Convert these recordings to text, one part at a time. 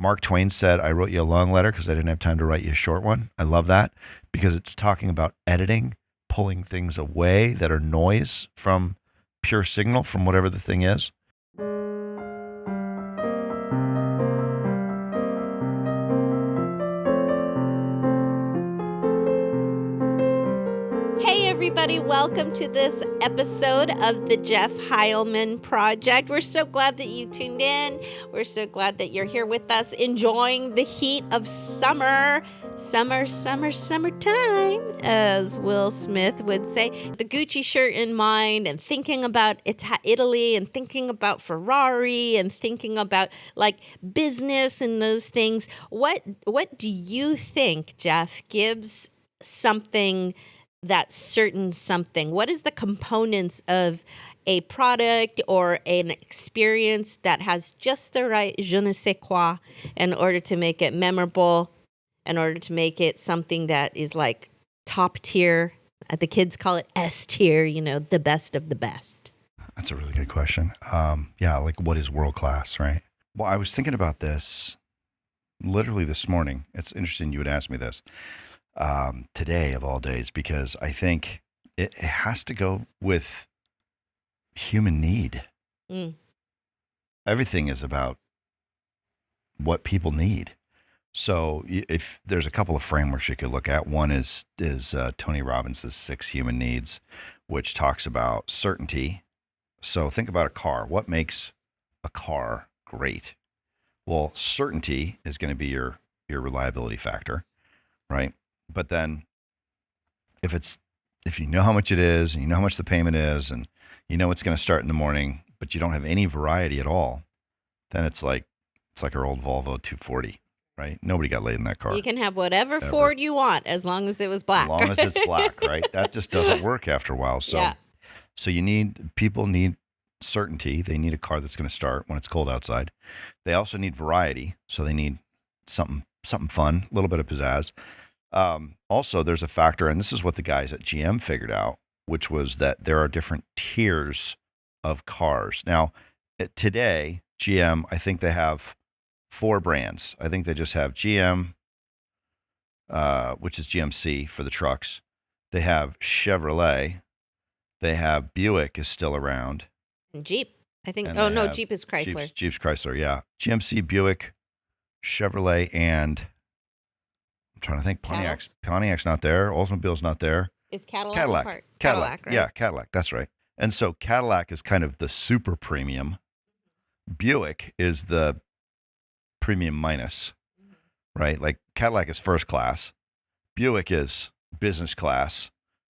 Mark Twain said, I wrote you a long letter because I didn't have time to write you a short one. I love that because it's talking about editing, pulling things away that are noise from pure signal from whatever the thing is. Hey everybody, welcome to this episode of the Jeff Heilman Project. We're so glad that you tuned in. We're so glad that you're here with us, enjoying the heat of summer. Summertime, as Will Smith would say. The Gucci shirt in mind and thinking about Italy and thinking about Ferrari and thinking about like business and those things. What do you think, Jeff, gives something that certain something? What is the components of a product or an experience that has just the right je ne sais quoi in order to make it memorable, in order to make it something that is like top tier? The kids call it S tier, the best of the best. That's a really good question. Like what is world class, right? Well, I was thinking about this literally this morning. It's interesting you would ask me this. Today of all days, because I think it has to go with human need. Everything is about what people need. So if there's a couple of frameworks you could look at, one is Tony Robbins' 6 Human Needs, which talks about certainty. So think about a car. What makes a car great? Well, certainty is going to be your reliability factor, right? But then if you know how much it is and you know how much the payment is and you know it's going to start in the morning, but you don't have any variety at all, then it's like our old Volvo 240, right? Nobody got laid in that car. You can have whatever ever. Ford you want as long as it was black. As long as it's black, right? That just doesn't work after a while. So, So people need certainty. They need a car that's going to start when it's cold outside. They also need variety. So they need something fun, a little bit of pizzazz. Also, there's a factor, and this is what the guys at GM figured out, which was that there are different tiers of cars. Now, today, GM, I think they have 4 brands. I think they just have GM, which is GMC for the trucks. They have Chevrolet. They have Buick is still around. And Jeep, I think. And no, Jeep is Chrysler. Jeep's Chrysler, yeah. GMC, Buick, Chevrolet, and I'm trying to think. Pontiac's not there. Oldsmobile's not there. Is Cadillac part? Cadillac, right? Yeah, Cadillac. That's right. And so Cadillac is kind of the super premium. Buick is the premium minus, right? Like Cadillac is first class. Buick is business class.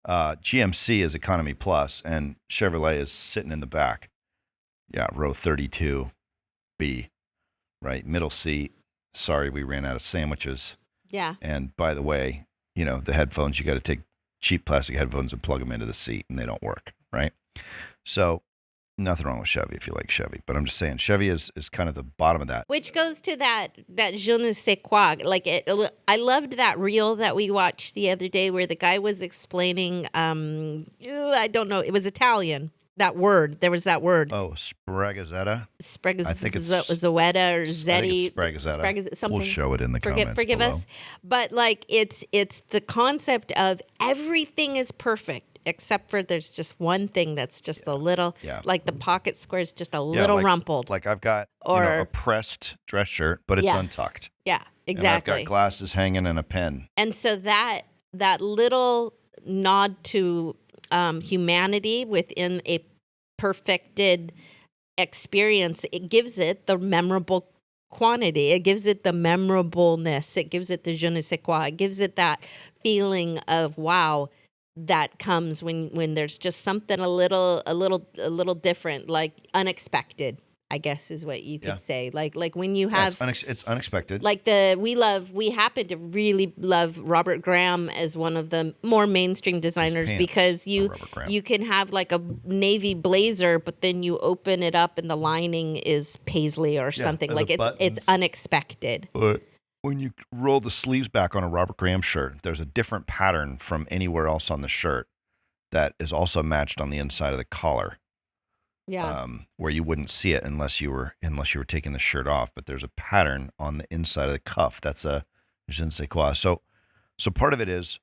GMC is economy plus, and Chevrolet is sitting in the back. Yeah, row 32B, right? Middle seat. Sorry, we ran out of sandwiches. Yeah. And by the way, the headphones, you got to take cheap plastic headphones and plug them into the seat and they don't work, right? So nothing wrong with Chevy if you like Chevy, but I'm just saying Chevy is kind of the bottom of that. Which goes to that je ne sais quoi. Like I loved that reel that we watched the other day where the guy was explaining, I don't know, it was Italian. That word, there was that word. Oh, Spragazzetta? I think it's Zoetta or Zetti. Spragazzetta. Something. We'll show it in the comments Forgive below. us. But like it's the concept of everything is perfect except for there's just one thing that's just a little, like the pocket square is just a little rumpled. Like I've got a pressed dress shirt, but it's untucked. Yeah, exactly. And I've got glasses hanging and a pen. And so that little nod to humanity within a perfected experience, it gives it the memorable quantity. It gives it the memorableness. It gives it the je ne sais quoi. It gives it that feeling of wow that comes when there's just something a little different, like unexpected, I guess is what you could say. Like when you have it's unexpected. Like we happen to really love Robert Graham as one of the more mainstream designers because you can have like a navy blazer, but then you open it up and the lining is paisley or something. Like it's unexpected. But when you roll the sleeves back on a Robert Graham shirt, there's a different pattern from anywhere else on the shirt that is also matched on the inside of the collar. Yeah. where you wouldn't see it unless you were taking the shirt off. But there's a pattern on the inside of the cuff. That's a je ne sais quoi. So part of it is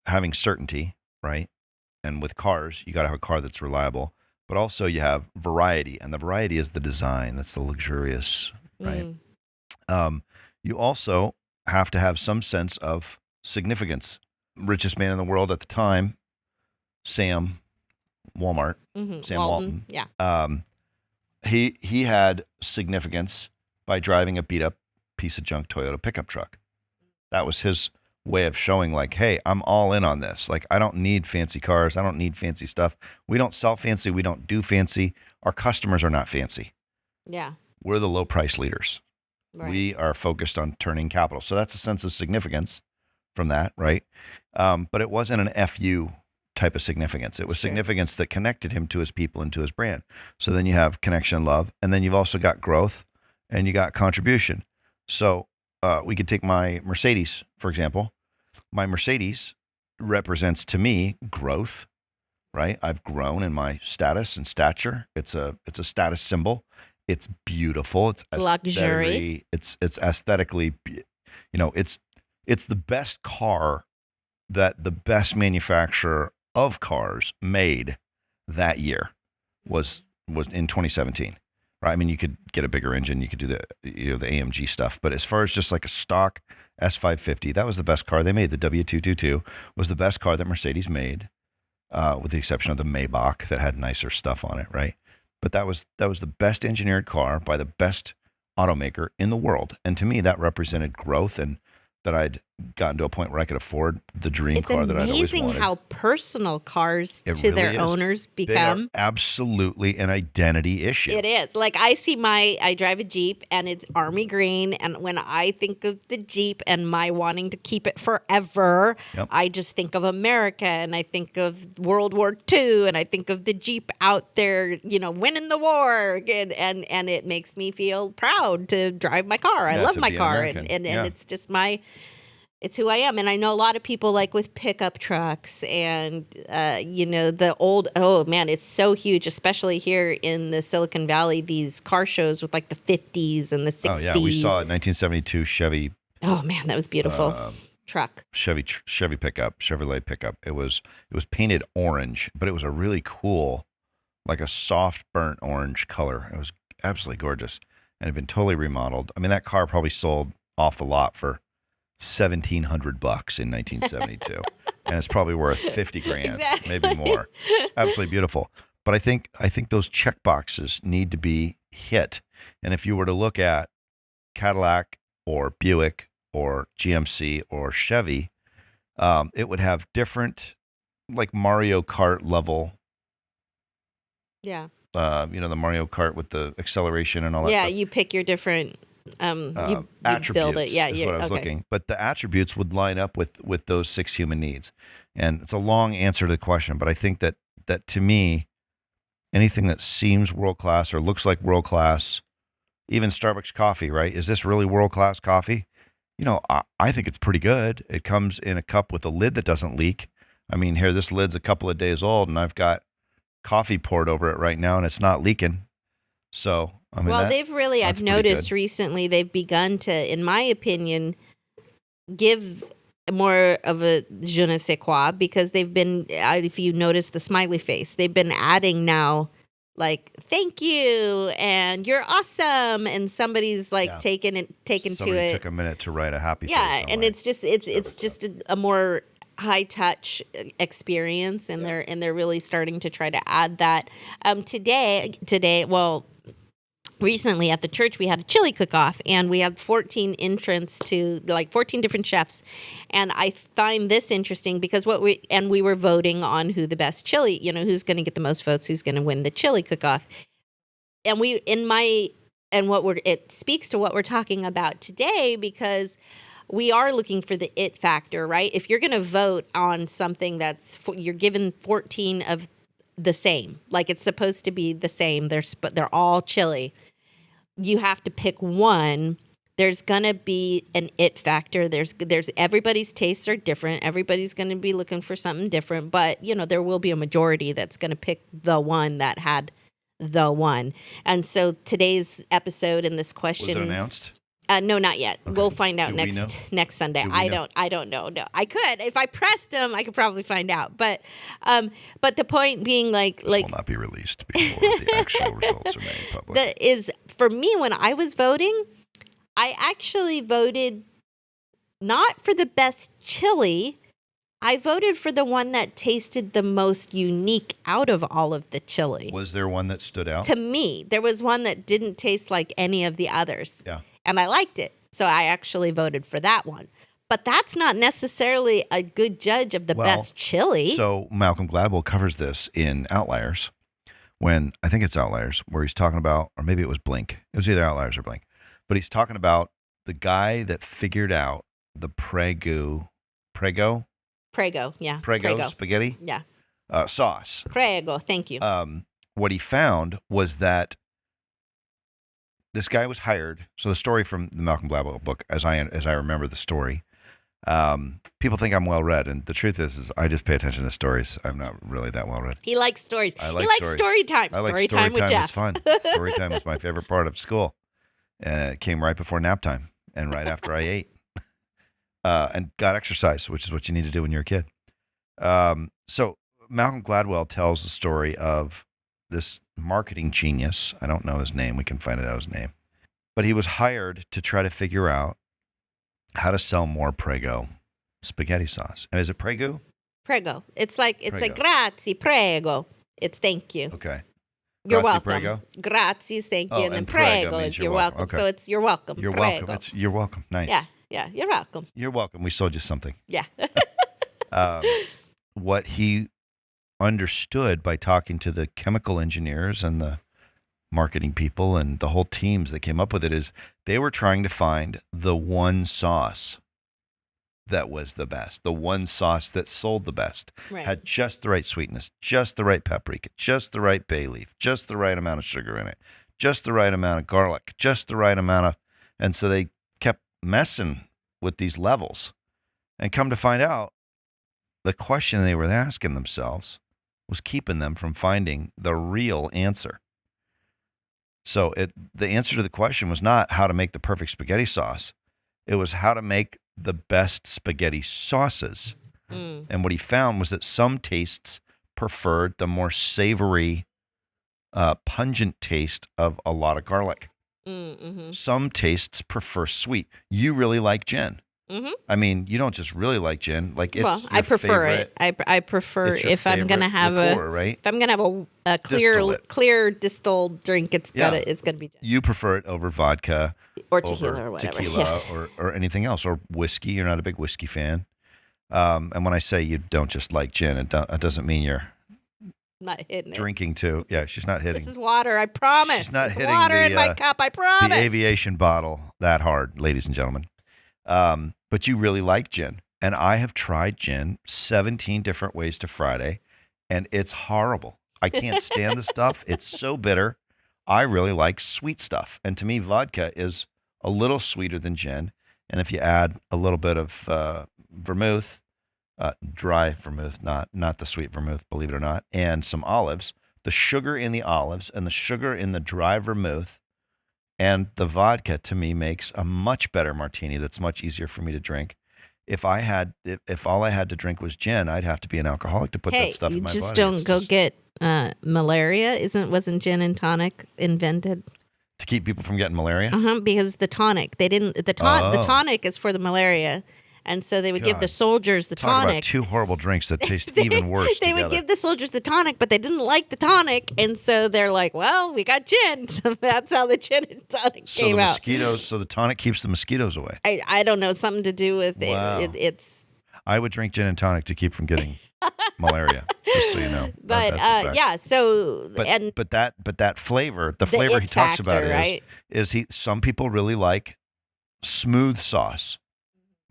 having certainty, right? And with cars, you got to have a car that's reliable. But also you have variety, and the variety is the design. That's the luxurious, right? You also have to have some sense of significance. Richest man in the world at the time, Sam Walmart, Sam Walton. Yeah. He had significance by driving a beat up piece of junk Toyota pickup truck. That was his way of showing, like, hey, I'm all in on this. Like, I don't need fancy cars. I don't need fancy stuff. We don't sell fancy. We don't do fancy. Our customers are not fancy. Yeah. We're the low price leaders. Right. We are focused on turning capital. So that's a sense of significance from that, right? But it wasn't an FU type of significance. It was significance that connected him to his people and to his brand. So then you have connection and love, and then you've also got growth and you got contribution. So we could take my Mercedes, for example. My Mercedes represents to me growth, right? I've grown in my status and stature. It's a status symbol. It's beautiful. It's luxury. It's aesthetically, it's the best car that the best manufacturer of cars made that year was in 2017. Right? I mean, you could get a bigger engine, you could do the AMG stuff, but as far as just like a stock S550, that was the best car they made. The W222 was the best car that Mercedes made, with the exception of the Maybach that had nicer stuff on it, right? But that was the best engineered car by the best automaker in the world, and to me, that represented growth and that I'd gotten to a point where I could afford the dream car that I'd always wanted. It's amazing how personal cars It to really their is. owners They become. are absolutely an identity issue. It is. Like I drive a Jeep and it's army green. And when I think of the Jeep and my wanting to keep it forever, Yep. I just think of America and I think of World War II and I think of the Jeep out there, winning the war. And it makes me feel proud to drive my car. I Yeah, love to my be an car. American. And Yeah. it's just it's who I am. And I know a lot of people like with pickup trucks and, the old, oh man, it's so huge, especially here in the Silicon Valley, these car shows with like the 50s and the 60s. Oh yeah, we saw a 1972 Chevy. Oh man, that was beautiful. Truck. Chevy pickup, Chevrolet pickup. It was painted orange, but it was a really cool, like a soft burnt orange color. It was absolutely gorgeous and had been totally remodeled. I mean, that car probably sold off the lot for $1,700 in 1972, and it's probably worth 50 grand, Exactly. maybe more. It's absolutely beautiful. But I think those check boxes need to be hit. And if you were to look at Cadillac or Buick or GMC or Chevy, it would have different, like Mario Kart level. Yeah. The Mario Kart with the acceleration and all that Yeah, stuff. you pick your different you attributes build it. Yeah, is what I was okay. looking. But the attributes would line up with those 6 human needs. And it's a long answer to the question, but I think that to me, anything that seems world-class or looks like world-class, even Starbucks coffee, right? Is this really world-class coffee? I think it's pretty good. It comes in a cup with a lid that doesn't leak. I mean, here, this lid's a couple of days old and I've got coffee poured over it right now and it's not leaking. So, I mean, they've really, I've noticed recently, they've begun to, in my opinion, give more of a je ne sais quoi, because they've been, if you notice the smiley face, they've been adding now, like, thank you, and you're awesome, and somebody's like taken to somebody it. took a minute to write a happy face. Yeah, and my it's just a more high touch experience, and they're really starting to try to add that. Recently at the church, we had a chili cook-off, and we had 14 entrants to 14 different chefs. And I find this interesting because we were voting on who the best chili, who's going to get the most votes, who's going to win the chili cook-off. And it speaks to what we're talking about today, because we are looking for the it factor, right? If you're going to vote on something you're given 14 of the same, like it's supposed to be the same, they're all chili. You have to pick one. There's gonna be an it factor. There's everybody's tastes are different. Everybody's gonna be looking for something different, but there will be a majority that's gonna pick the one that had the one. And so today's episode and this question. Was it announced? No, not yet. Okay. We'll find out Do we know? next Sunday. Do we know? I don't know. No, I could if I pressed him. I could probably find out. But the point being, This will not be released before the actual results are made public. For me, when I was voting, I actually voted not for the best chili. I voted for the one that tasted the most unique out of all of the chili. Was there one that stood out? To me, there was one that didn't taste like any of the others. Yeah. And I liked it. So I actually voted for that one. But that's not necessarily a good judge of the best chili. So Malcolm Gladwell covers this in Outliers when, I think it's Outliers, where he's talking about, or maybe it was Blink. It was either Outliers or Blink. But he's talking about the guy that figured out the Prego, yeah. Prego spaghetti Yeah. sauce. Prego, thank you. What he found was that this guy was hired. So the story from the Malcolm Gladwell book, as I remember the story, people think I'm well read, and the truth is I just pay attention to stories. I'm not really that well read. He likes stories. I like he likes stories. story time. I like story time with Jeff. It's fun. Story time was my favorite part of school. It came right before nap time and right after I ate, and got exercise, which is what you need to do when you're a kid. So Malcolm Gladwell tells the story of this marketing genius. I don't know his name. We can find out his name. But he was hired to try to figure out how to sell more Prego spaghetti sauce. And is it Prego? Prego. It's like Prego. Grazie, prego. It's thank you. Okay. You're Grazie, welcome. Prego? Grazie is thank you, Oh, and then and prego prego means is you're you're welcome. welcome. Okay. So it's you're welcome. You're prego. welcome. You're welcome. Nice. Yeah, you're welcome. You're welcome. We sold you something. Yeah. What he understood by talking to the chemical engineers and the marketing people and the whole teams that came up with it is they were trying to find the one sauce that was the best, the one sauce that sold the best, Right. had just the right sweetness, just the right paprika, just the right bay leaf, just the right amount of sugar in it, just the right amount of garlic, just the right amount of, and so they kept messing with these levels, and come to find out the question they were asking themselves was keeping them from finding the real answer. So the answer to the question was not how to make the perfect spaghetti sauce. It was how to make the best spaghetti sauces. And what he found was that some tastes preferred the more savory, pungent taste of a lot of garlic. Mm-hmm. Some tastes prefer sweet. You really like gin. Mm-hmm. I mean, you don't just really like gin. Like it's I prefer it. I prefer it's your if I'm gonna favorite have liqueur, right? if I'm gonna have a clear distilled drink, it's gonna be gin. You prefer it over vodka Or tequila or whatever. tequila or anything else, or whiskey. You're not a big whiskey fan. And when I say you don't just like gin, it doesn't mean you're Not hitting it. drinking too. Yeah, she's not hitting. This is water, I promise. She's not It's hitting water the, in my cup, I promise. the aviation bottle that hard, ladies and gentlemen. But you really like gin. And I have tried gin 17 different ways to Friday, and it's horrible. I can't stand the stuff. It's so bitter. I really like sweet stuff. And to me, vodka is a little sweeter than gin. And if you add a little bit of vermouth, dry vermouth, not the sweet vermouth, believe it or not, and some olives, the sugar in the olives and the sugar in the dry vermouth and the vodka, to me, makes a much better martini that's much easier for me to drink. If all I had to drink was gin, I'd have to be an alcoholic to put that stuff in my body. You just don't go get malaria. Wasn't gin and tonic invented? To keep people from getting malaria? Because the tonic, the tonic is for the malaria. And so they would give the soldiers the Talk tonic. about two horrible drinks that taste even worse They together. would give the soldiers the tonic, but they didn't like the tonic. And so they're like, well, we got gin. So that's how the gin and tonic came out. So the tonic keeps the mosquitoes away. I don't know, something to do with Wow. it's. I would drink gin and tonic to keep from getting malaria, just so you know. But That's a fact. yeah, so But that flavor, the flavor he talks about right? is some people really like smooth sauce,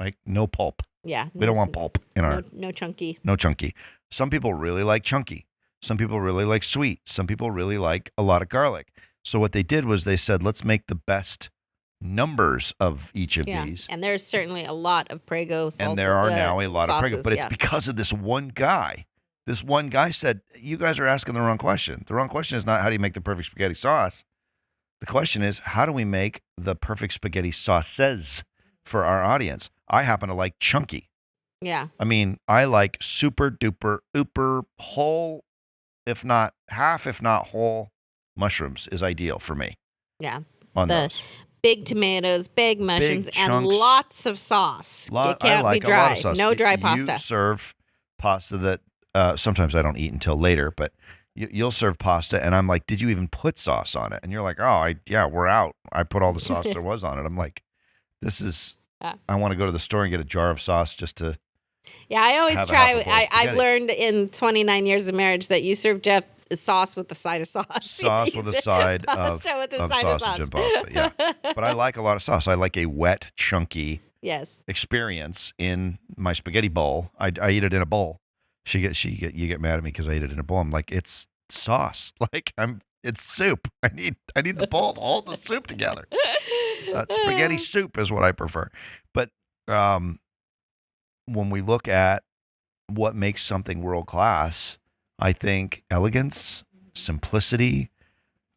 like no pulp. Yeah. We don't want pulp in our no chunky. no chunky. Some people really like chunky. Some people really like sweet. Some people really like a lot of garlic. So what they did was they said, let's make the best numbers of each of these. And there's certainly a lot of Prego salsa. And there are now a lot of Prego, sauces, but it's because of this one guy This one guy said, you guys are asking the wrong question. The wrong question is not how do you make the perfect spaghetti sauce. The question is, how do we make the perfect spaghetti sauces for our audience? I happen to like chunky. Yeah. I mean, I like super duper ooper whole, if not half, if not whole mushrooms is ideal for me Yeah. on The those. big tomatoes, big mushrooms, and chunks. lots of sauce. It I can't like be a lot dry. of sauce. No dry You pasta. serve pasta that sometimes I don't eat until later, but you'll serve pasta, and I'm like, did you even put sauce on it? And you're like, oh, yeah, we're out. I put all the sauce there was on it. I'm like, this is, I want to go to the store and get a jar of sauce just to. Yeah, I always have a try. half a bowl of I've spaghetti. learned in 29 years of marriage that you serve Jeff sauce with the side of sauce. Sauce with a side of Pasta with a side of sausage sauce. and pasta, yeah. But I like a lot of sauce. I like a wet, chunky Yes. experience in my spaghetti bowl. I eat it in a bowl. You get mad at me because I eat it in a bowl. I'm like, it's sauce. Like it's soup. I need the bowl to hold the soup together. Spaghetti soup is what I prefer. But when we look at what makes something world class, I think elegance, simplicity.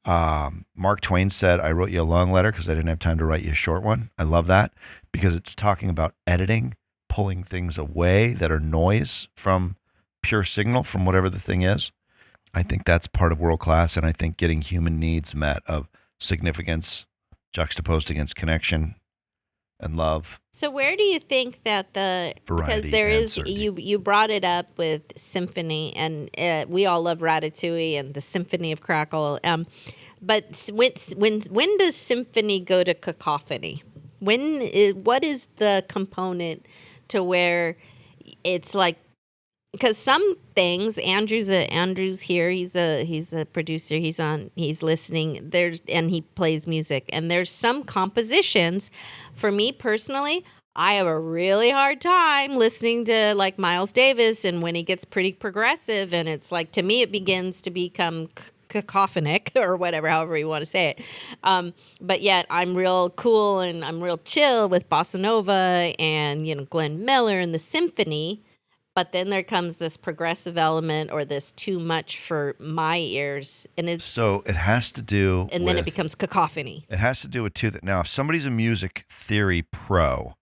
Mark Twain said, I wrote you a long letter because I didn't have time to write you a short one. I love that because it's talking about editing, pulling things away that are noise from pure signal from whatever the thing is. I think that's part of world class. And I think getting human needs met of significance juxtaposed against connection and love. So where do you think that because Variety there and is certainty. you brought it up with symphony, and we all love Ratatouille and the Symphony of Crackle. But when does symphony go to cacophony? What is the component to where it's like, because some things, Andrew's here. He's a producer. He's listening. And he plays music. And there's some compositions. For me personally, I have a really hard time listening to like Miles Davis, and when he gets pretty progressive, and it's like, to me, it begins to become cacophonic or whatever, however you want to say it. But yet I'm real cool and I'm real chill with bossa nova and Glenn Miller and the symphony. But then there comes this progressive element, or this too much for my ears, and So it has to do and then it becomes cacophony. It has to do with two. Now, if somebody's a music theory pro,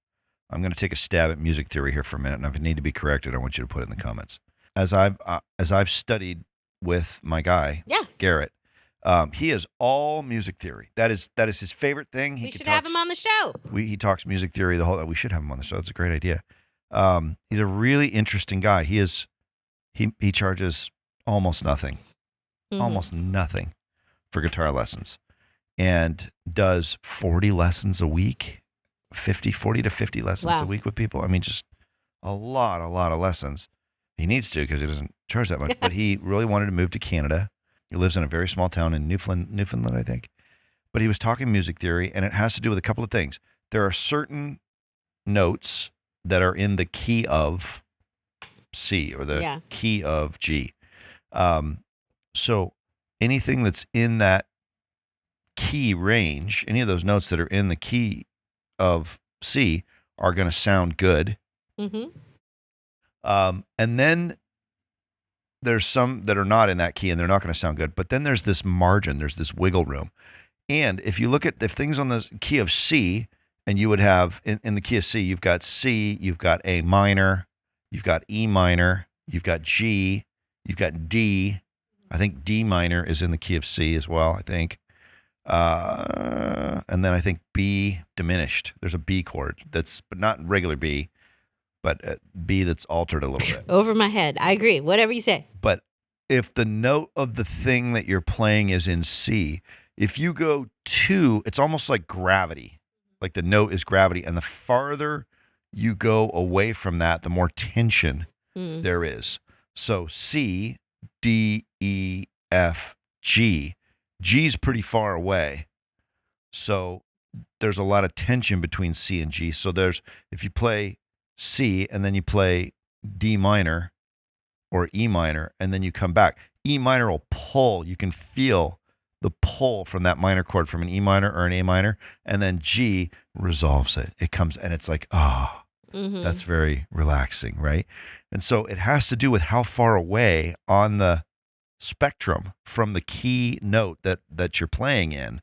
I'm going to take a stab at music theory here for a minute, and if I need to be corrected, I want you to put it in the comments. As I've studied with my guy, Garrett, he is all music theory. That is his favorite thing. We should have him on the show. He talks music theory the whole. We should have him on the show. It's a great idea. He's a really interesting guy. He charges almost nothing for guitar lessons, and does 40 lessons a week, 40 to 50 lessons a week with people. I mean, just a lot of lessons. He needs to because he doesn't charge that much, but he really wanted to move to Canada. He lives in a very small town in Newfoundland, I think. But he was talking music theory, and it has to do with a couple of things. There are certain notes that are in the key of C or the key of G. So anything that's in that key range, any of those notes that are in the key of C are going to sound good. Mm-hmm. And then there's some that are not in that key and they're not going to sound good. But then there's this margin, there's this wiggle room. And if you look at the things on the key of C, and you would have in the key of C, you've got C, you've got A minor, you've got E minor, you've got G, you've got D. I think D minor is in the key of C as well, I think. And then I think B diminished. There's a B chord but not regular B, but B that's altered a little bit. Over my head. I agree. Whatever you say. But if the note of the thing that you're playing is in C, if you go to, it's almost like gravity. Like the note is gravity. And the farther you go away from that, the more tension there is. So C, D, E, F, G. G's pretty far away. So there's a lot of tension between C and G. So if you play C and then you play D minor or E minor and then you come back, E minor will pull. You can feel the pull from that minor chord from an E minor or an A minor, and then G resolves it. It comes and it's like, That's very relaxing, right? And so it has to do with how far away on the spectrum from the key note that you're playing in,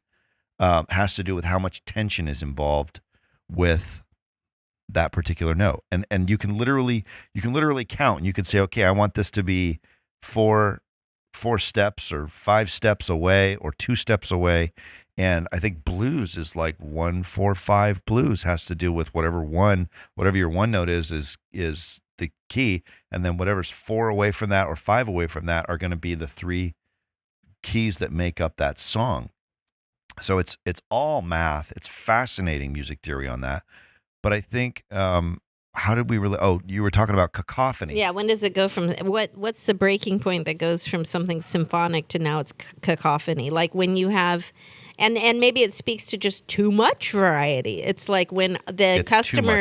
has to do with how much tension is involved with that particular note. And you can literally count, and you can say, okay, I want this to be four steps or 5 steps away or 2 steps away. And I think blues is like 1, 4, 5 blues has to do with whatever your one note is the key. And then whatever's 4 away from that or 5 away from that are going to be the 3 keys that make up that song. So it's all math. It's fascinating music theory on that. But I think, how did we really? Oh, you were talking about cacophony. Yeah, when does it go from what's the breaking point that goes from something symphonic to now it's cacophony? Like when you have, and maybe it speaks to just too much variety. It's like when the customer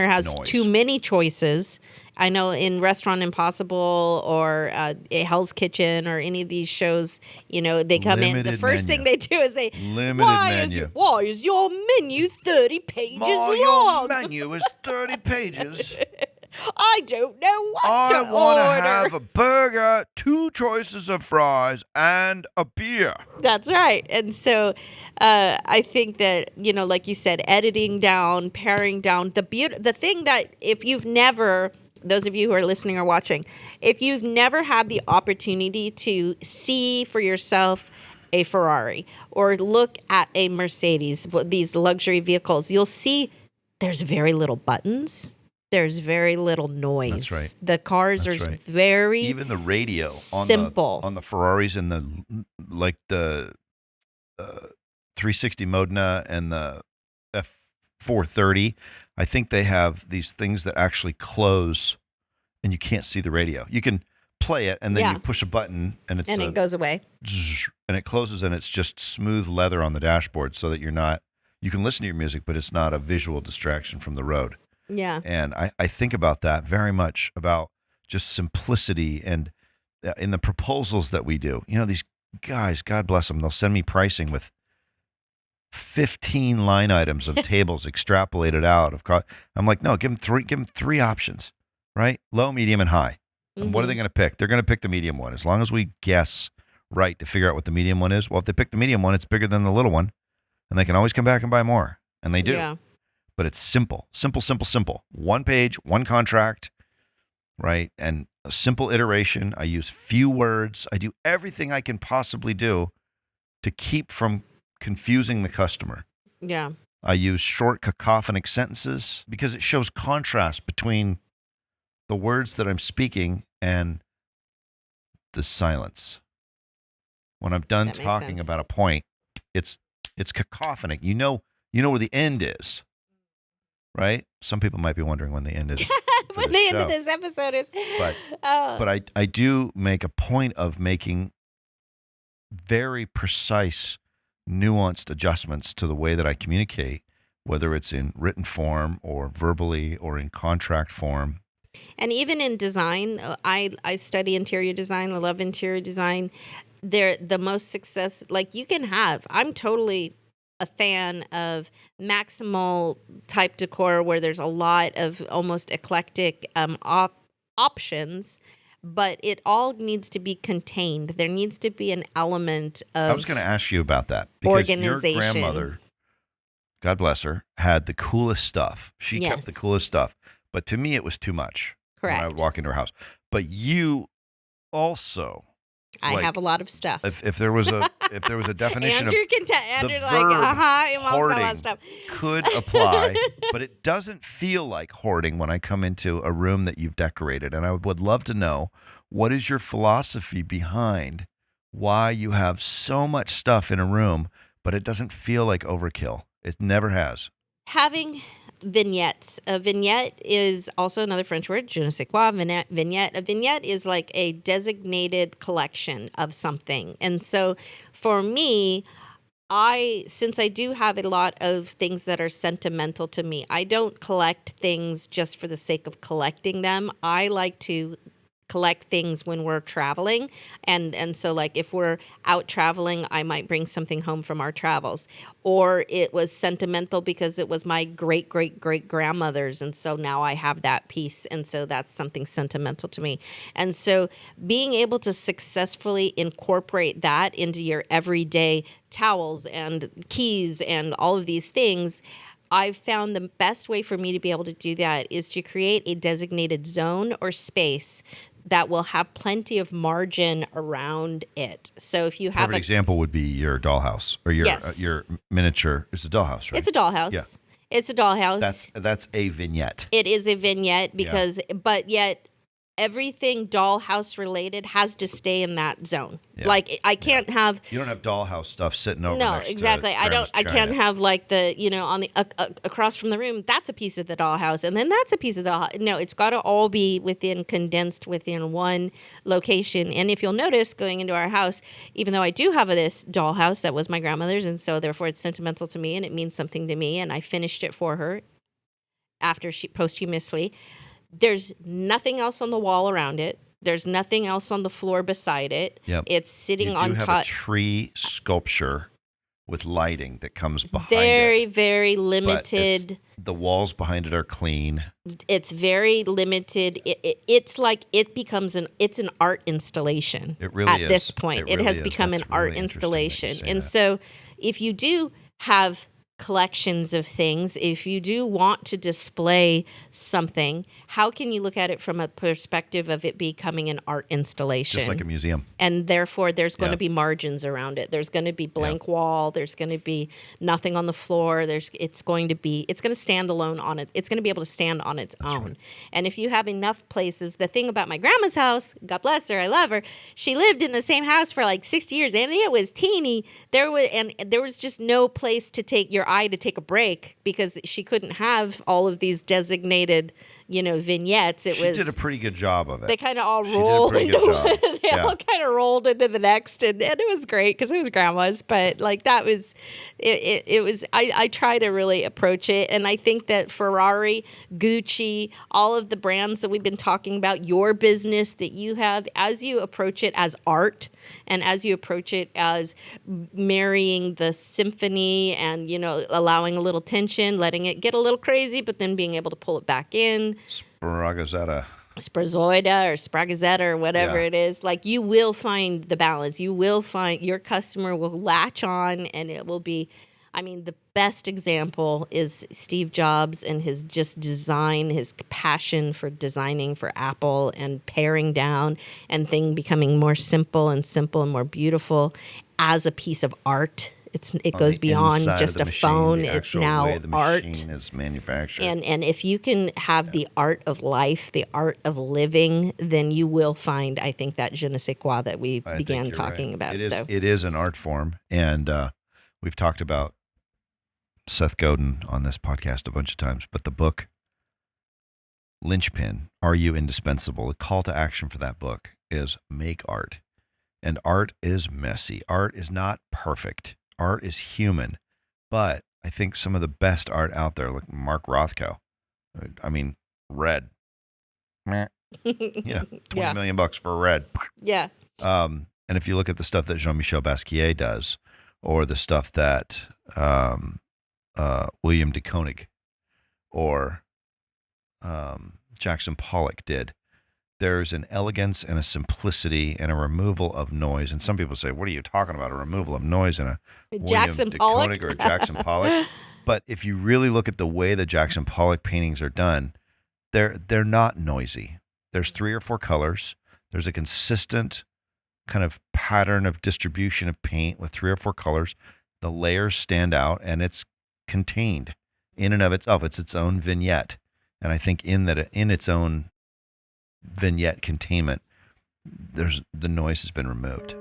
has noise. too many choices. I know in Restaurant Impossible or Hell's Kitchen or any of these shows, they come in. The first thing they do is why is your menu 30 pages long? Your menu is 30 pages. I don't know what to order. I want to have a burger, 2 choices of fries, and a beer. That's right. And so I think that, like you said, editing down, paring down, the thing that if you've never... Those of you who are listening or watching, if you've never had the opportunity to see for yourself a Ferrari or look at a Mercedes, these luxury vehicles, you'll see there's very little buttons. There's very little noise. That's right. The cars are very even the radio simple on the Ferraris and the 360 Modena and the F430. I think they have these things that actually close, and you can't see the radio. You can play it, and then you push a button, and it goes away, and it closes, and it's just smooth leather on the dashboard, so that you can listen to your music, but it's not a visual distraction from the road. Yeah, and I think about that very much, about just simplicity, and in the proposals that we do, these guys, God bless them, they'll send me pricing with 15 line items of tables extrapolated out of cost. I'm like, no, give them 3 options, right? Low, medium, and high. And what are they going to pick? They're going to pick the medium one. As long as we guess right to figure out what the medium one is. Well, if they pick the medium one, it's bigger than the little one, and they can always come back and buy more. And they do. Yeah. But it's simple. 1 page, 1 contract, right? And a simple iteration. I use few words. I do everything I can possibly do to keep from confusing the customer. Yeah. I use short cacophonic sentences because it shows contrast between the words that I'm speaking and the silence. When I'm done talking about a point, it's cacophonic. You know where the end is, right? Some people might be wondering when the end is. When the end of this episode is. But I do make a point of making very precise, nuanced adjustments to the way that I communicate, whether it's in written form or verbally or in contract form. And even in design, I study interior design. I love interior design. They're the most success, like you can have. I'm totally a fan of maximal type decor where there's a lot of almost eclectic options, but it all needs to be contained. There needs to be an element of I was going to ask you about that because your grandmother, God bless her, had the coolest stuff. She kept the coolest stuff. But to me, it was too much. Correct. When I would walk into her house. But you also... I have a lot of stuff. If there was a definition Andrew of can Andrew the like, verb mom's got a lot of stuff. could apply, but it doesn't feel like hoarding when I come into a room that you've decorated. And I would love to know, what is your philosophy behind why you have so much stuff in a room, but it doesn't feel like overkill? It never has. Having vignettes. A vignette is also another French word, je ne sais quoi, vignette. A vignette is like a designated collection of something. And so for me, since I do have a lot of things that are sentimental to me, I don't collect things just for the sake of collecting them. I like to collect things when we're traveling. And so like if we're out traveling, I might bring something home from our travels. Or it was sentimental because it was my great great great grandmother's, and so now I have that piece, and so that's something sentimental to me. And so being able to successfully incorporate that into your everyday towels and keys and all of these things, I've found the best way for me to be able to do that is to create a designated zone or space that will have plenty of margin around it. So if you have Perfect example would be your dollhouse or your Yes. your miniature. It's a dollhouse, right? It's a dollhouse. Yeah. It's a dollhouse. That's a vignette. It is a vignette because, but yet everything dollhouse related has to stay in that zone. Yeah. Like I can't have. You don't have dollhouse stuff sitting over No, next exactly. to I Grandma's don't. I can't china. have like the on the across from the room. That's a piece of the dollhouse, and then that's a piece of the dollhouse. No, it's got to all be condensed within one location. And if you'll notice, going into our house, even though I do have this dollhouse that was my grandmother's, and so therefore it's sentimental to me and it means something to me, and I finished it for her after she posthumously. There's nothing else on the wall around it. There's nothing else on the floor beside it. Yep. It's sitting You do on have top. a tree sculpture with lighting that comes behind Very, it. very But limited. the walls behind it are clean. It's very limited. It's like it's an art installation. It really at is. this point. It really has is. become That's an art really interesting that you installation. say And that. so if you do have collections of things, if you do want to display something, how can you look at it from a perspective of it becoming an art installation? Just like a museum. And therefore, there's going Yeah. to be margins around it. There's going to be blank wall. There's going to be nothing on the floor. It's going to stand alone on it. It's going to be able to stand on its own. right. And if you have enough places, the thing about my grandma's house, God bless her, I love her. She lived in the same house for like 60 years, and it was teeny. There was just no place to take your eye to take a break because she couldn't have all of these designated, vignettes. She did a pretty good job of it. They kind of all She did a rolled pretty into good job. they Yeah. all kind of rolled into the next, and it was great because it was grandma's. But like that was, it was. I try to really approach it, and I think that Ferrari, Gucci, all of the brands that we've been talking about, your business that you have, as you approach it as art, and as you approach it as marrying the symphony, and allowing a little tension, letting it get a little crazy, but then being able to pull it back in. Spragazzetta. Sprazoida or Spragazzetta or whatever Yeah. it is, like you will find the balance. You will find your customer will latch on, and it will be, the best example is Steve Jobs and his just design, his passion for designing for Apple and paring down and thing becoming more simple and more beautiful as a piece of art. It On goes the beyond inside of just the a machine, phone. the It's actual now way the art. machine is manufactured. And if you can have the art of life, the art of living, then you will find, I think, that je ne sais quoi that we I think began you're talking right. about. It is an art form, and we've talked about Seth Godin on this podcast a bunch of times. But the book Linchpin, Are You Indispensable? The call to action for that book is make art, and art is messy. Art is not perfect. Art is human, but I think some of the best art out there, like Mark Rothko, Red. Meh. Yeah, $20 million for Red. Yeah. And if you look at the stuff that Jean-Michel Basquiat does, or the stuff that William de Koning or Jackson Pollock did, there's an elegance and a simplicity and a removal of noise. And some people say, what are you talking about? A removal of noise in a Jackson William de Pollock? Koning or a Jackson Pollock? But if you really look at the way the Jackson Pollock paintings are done, they're not noisy. There's 3 or 4 colors. There's a consistent kind of pattern of distribution of paint with 3 or 4 colors. The layers stand out, and it's contained in and of itself. It's its own vignette. And I think in its own vignette containment, the noise has been removed.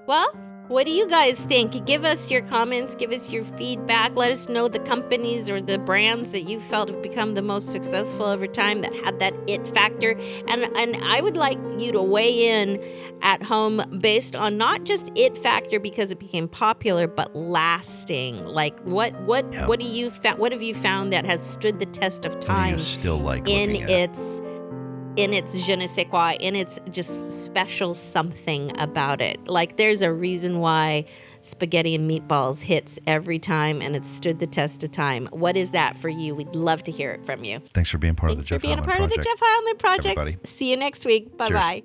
Well, what do you guys think? Give us your comments. Give us your feedback. Let us know the companies or the brands that you felt have become the most successful over time that had that it factor. And I would like you to weigh in at home based on not just it factor because it became popular, but lasting. Like what do you what have you found that has stood the test of What do time you still like in looking at? its in its je ne sais quoi, in its just special something about it. Like there's a reason why spaghetti and meatballs hits every time and it's stood the test of time. What is that for you? We'd love to hear it from you. Thanks for being part of the Thanks for Jeff being Heilman a part of the Project. Jeff Heilman Project. Everybody. See you next week. Bye-bye.